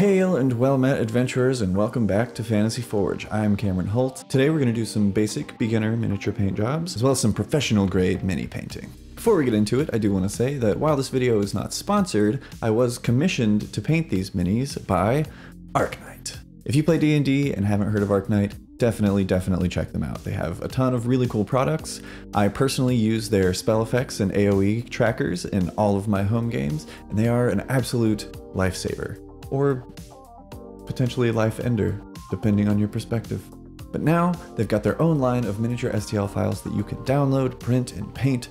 Hail and well met adventurers, and welcome back to Fantasy Forge. I'm Cameron Holt. Today we're going to do some basic beginner miniature paint jobs, as well as some professional grade mini painting. Before we get into it, I do want to say that while this video is not sponsored, I was commissioned to paint these minis by Arcknight. If you play D&D and haven't heard of Arcknight, definitely check them out. They have a ton of really cool products. I personally use their spell effects and AoE trackers in all of my home games, and they are an absolute lifesaver. Or potentially a life ender, depending on your perspective. But now, they've got their own line of miniature STL files that you can download, print, and paint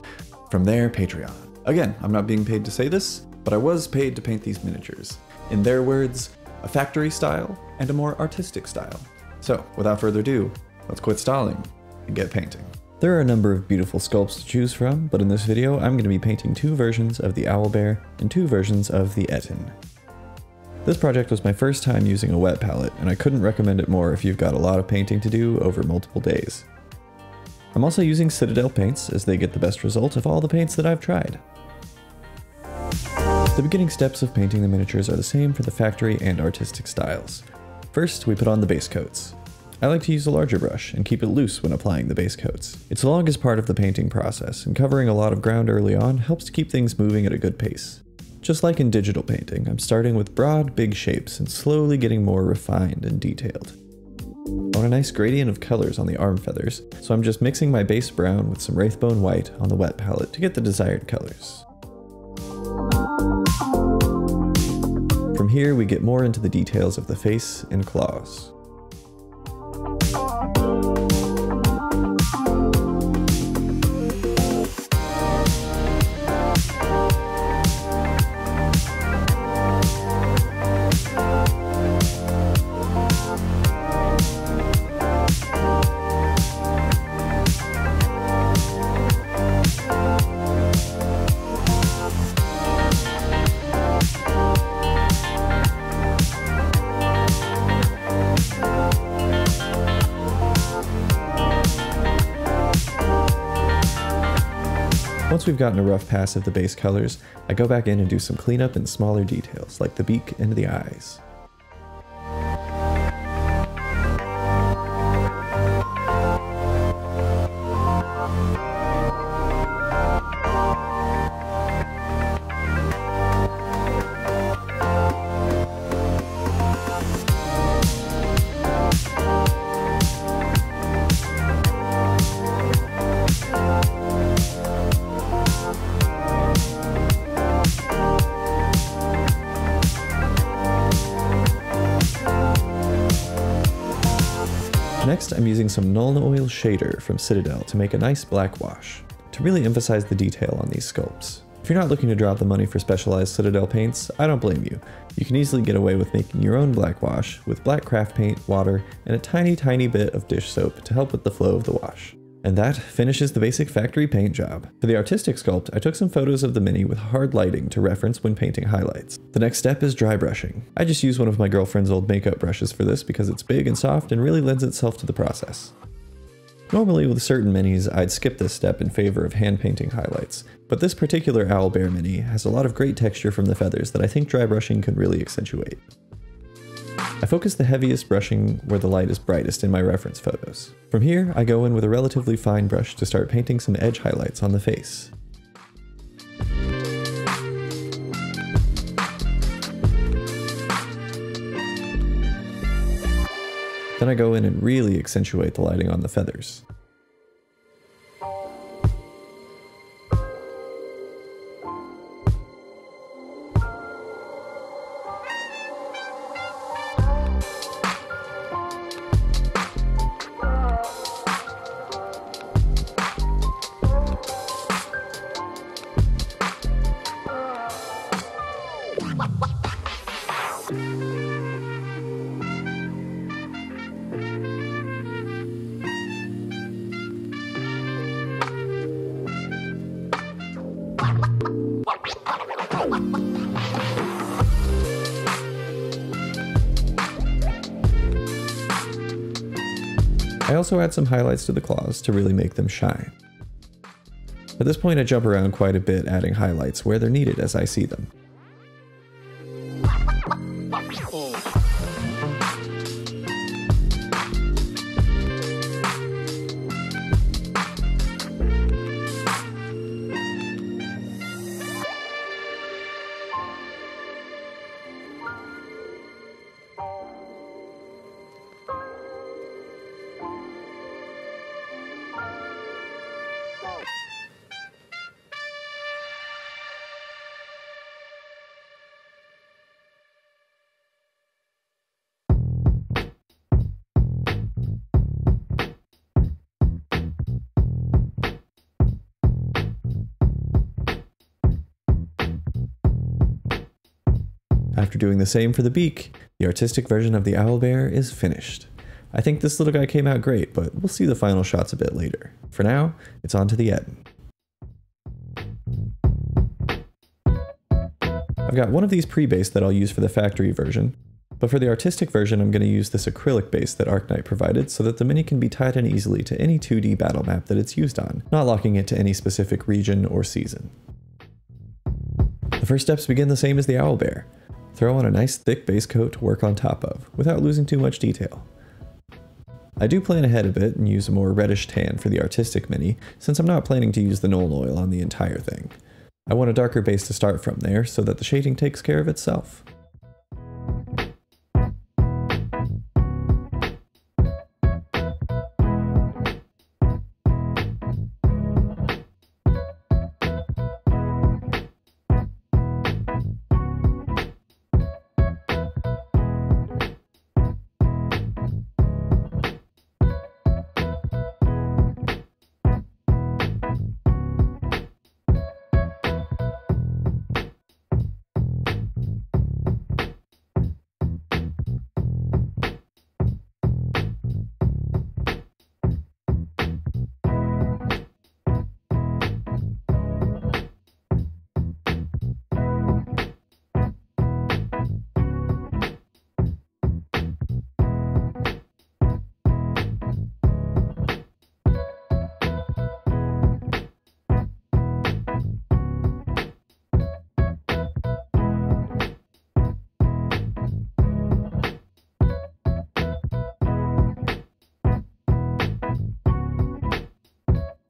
from their Patreon. Again, I'm not being paid to say this, but I was paid to paint these miniatures. In their words, a factory style and a more artistic style. So, without further ado, let's quit stalling and get painting. There are a number of beautiful sculpts to choose from, but in this video, I'm going to be painting two versions of the owlbear and two versions of the Etin. This project was my first time using a wet palette, and I couldn't recommend it more if you've got a lot of painting to do over multiple days. I'm also using Citadel paints, as they get the best result of all the paints that I've tried. The beginning steps of painting the miniatures are the same for the factory and artistic styles. First, we put on the base coats. I like to use a larger brush and keep it loose when applying the base coats. It's the longest part of the painting process, and covering a lot of ground early on helps to keep things moving at a good pace. Just like in digital painting, I'm starting with broad, big shapes and slowly getting more refined and detailed. I want a nice gradient of colors on the arm feathers, so I'm just mixing my base brown with some Wraithbone white on the wet palette to get the desired colors. From here, we get more into the details of the face and claws. Once we've gotten a rough pass of the base colors, I go back in and do some cleanup and smaller details, like the beak and the eyes. Next, I'm using some Nuln Oil Shader from Citadel to make a nice black wash, to really emphasize the detail on these sculpts. If you're not looking to drop the money for specialized Citadel paints, I don't blame you. You can easily get away with making your own black wash with black craft paint, water, and a tiny bit of dish soap to help with the flow of the wash. And that finishes the basic factory paint job. For the artistic sculpt, I took some photos of the mini with hard lighting to reference when painting highlights. The next step is dry brushing. I just use one of my girlfriend's old makeup brushes for this because it's big and soft and really lends itself to the process. Normally with certain minis, I'd skip this step in favor of hand painting highlights, but this particular owlbear mini has a lot of great texture from the feathers that I think dry brushing could really accentuate. I focus the heaviest brushing where the light is brightest in my reference photos. From here, I go in with a relatively fine brush to start painting some edge highlights on the face. Then I go in and really accentuate the lighting on the feathers. I also add some highlights to the claws to really make them shine. At this point I jump around quite a bit, adding highlights where they're needed as I see them. After doing the same for the beak, the artistic version of the owlbear is finished. I think this little guy came out great, but we'll see the final shots a bit later. For now, it's on to the Etten. I've got one of these pre-based that I'll use for the factory version, but for the artistic version I'm going to use this acrylic base that Arcknight provided so that the mini can be tied in easily to any 2D battle map that it's used on, not locking it to any specific region or season. The first steps begin the same as the owlbear. Throw on a nice thick base coat to work on top of, without losing too much detail. I do plan ahead a bit and use a more reddish tan for the artistic mini, since I'm not planning to use the Nuln Oil on the entire thing. I want a darker base to start from there so that the shading takes care of itself.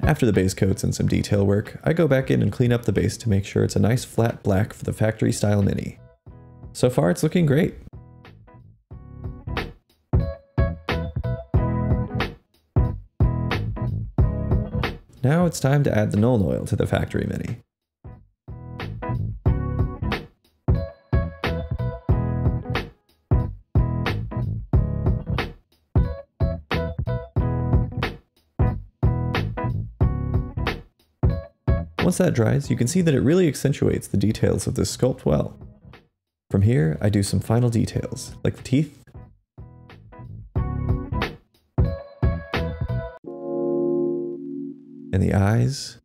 After the base coats and some detail work, I go back in and clean up the base to make sure it's a nice flat black for the factory style mini. So far it's looking great. Now it's time to add the Nuln Oil to the factory mini. Once that dries, you can see that it really accentuates the details of this sculpt well. From here, I do some final details, like the teeth, and the eyes,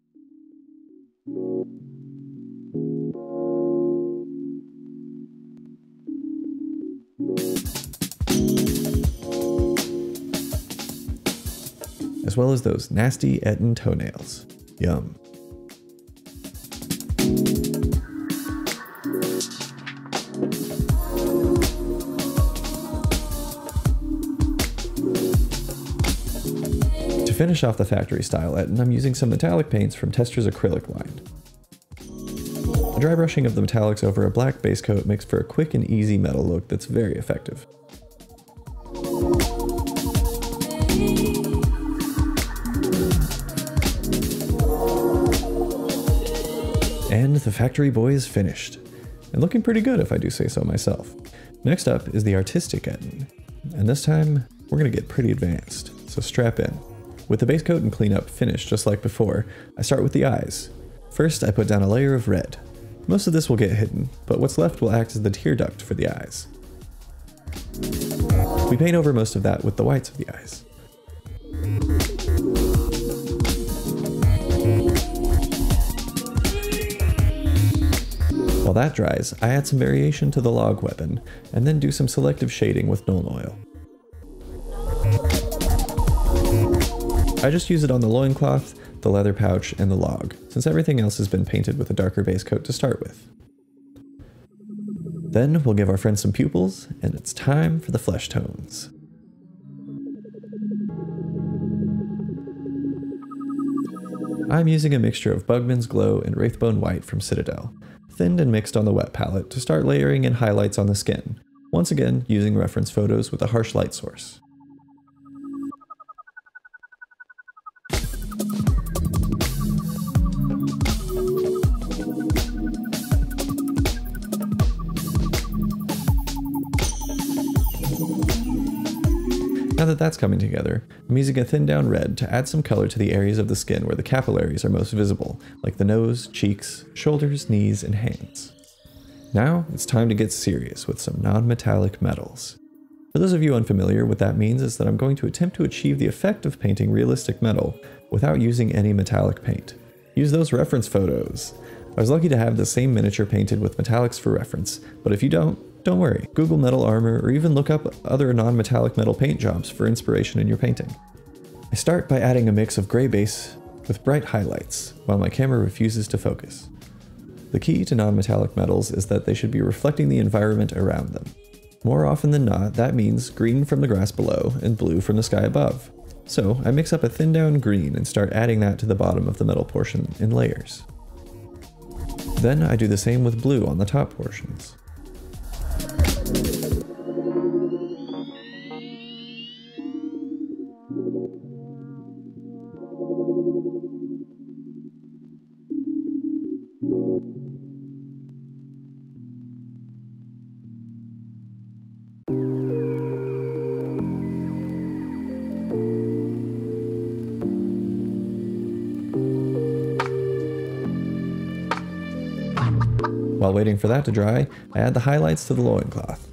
as well as those nasty Etten toenails. Yum. To finish off the factory style Etten, I'm using some metallic paints from Tester's acrylic line. A dry brushing of the metallics over a black base coat makes for a quick and easy metal look that's very effective. And the factory boy is finished, and looking pretty good if I do say so myself. Next up is the artistic Etten, and this time we're gonna get pretty advanced, so strap in. With the base coat and cleanup finished just like before, I start with the eyes. First I put down a layer of red. Most of this will get hidden, but what's left will act as the tear duct for the eyes. We paint over most of that with the whites of the eyes. While that dries, I add some variation to the log weapon, and then do some selective shading with Nuln Oil. I just use it on the loincloth, the leather pouch, and the log, since everything else has been painted with a darker base coat to start with. Then we'll give our friend some pupils, and it's time for the flesh tones. I'm using a mixture of Bugman's Glow and Wraithbone White from Citadel, thinned and mixed on the wet palette to start layering in highlights on the skin, once again using reference photos with a harsh light source. Now that that's coming together, I'm using a thinned down red to add some color to the areas of the skin where the capillaries are most visible, like the nose, cheeks, shoulders, knees, and hands. Now it's time to get serious with some non-metallic metals. For those of you unfamiliar, what that means is that I'm going to attempt to achieve the effect of painting realistic metal without using any metallic paint. Use those reference photos. I was lucky to have the same miniature painted with metallics for reference, but if you don't worry. Google metal armor or even look up other non-metallic metal paint jobs for inspiration in your painting. I start by adding a mix of gray base with bright highlights while my camera refuses to focus. The key to non-metallic metals is that they should be reflecting the environment around them. More often than not, that means green from the grass below and blue from the sky above. So I mix up a thinned down green and start adding that to the bottom of the metal portion in layers. Then I do the same with blue on the top portions. While waiting for that to dry, I add the highlights to the loincloth.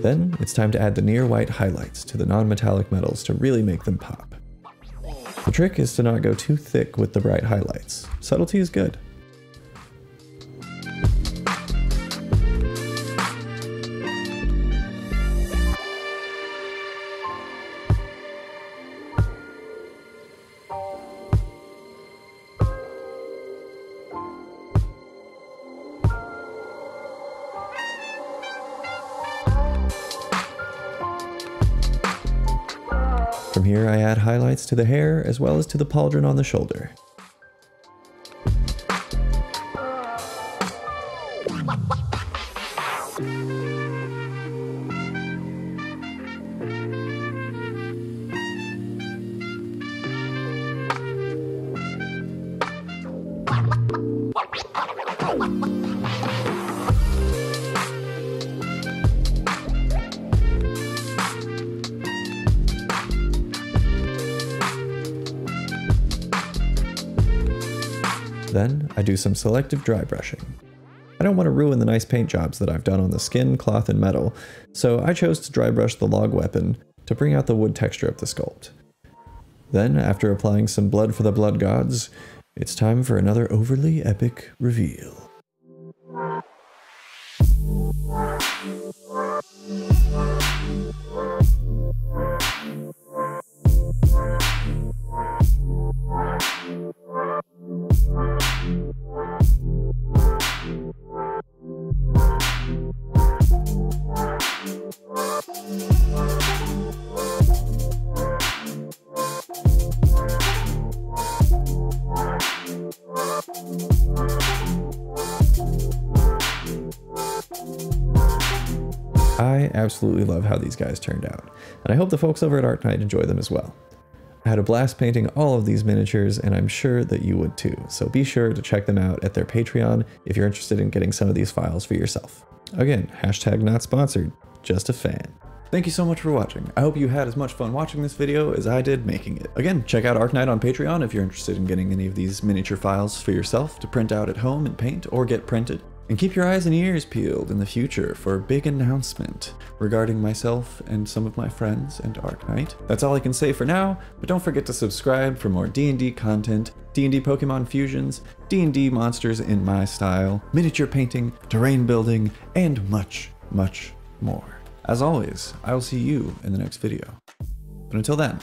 Then it's time to add the near white highlights to the non-metallic metals to really make them pop. The trick is to not go too thick with the bright highlights. Subtlety is good. From here I add highlights to the hair as well as to the pauldron on the shoulder. Then I do some selective dry brushing. I don't want to ruin the nice paint jobs that I've done on the skin, cloth, and metal, so I chose to dry brush the log weapon to bring out the wood texture of the sculpt. Then, after applying some blood for the blood gods, it's time for another overly epic reveal. I absolutely love how these guys turned out, and I hope the folks over at Arcknight enjoy them as well. I had a blast painting all of these miniatures, and I'm sure that you would too, so be sure to check them out at their Patreon if you're interested in getting some of these files for yourself. Again, hashtag not sponsored, just a fan. Thank you so much for watching. I hope you had as much fun watching this video as I did making it. Again, check out Arcknight on Patreon if you're interested in getting any of these miniature files for yourself to print out at home and paint or get printed. And keep your eyes and ears peeled in the future for a big announcement regarding myself and some of my friends and Arcknight. That's all I can say for now, but don't forget to subscribe for more D&D content, D&D Pokemon fusions, D&D monsters in my style, miniature painting, terrain building, and much, much more. As always, I will see you in the next video. But until then,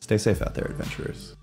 stay safe out there, adventurers.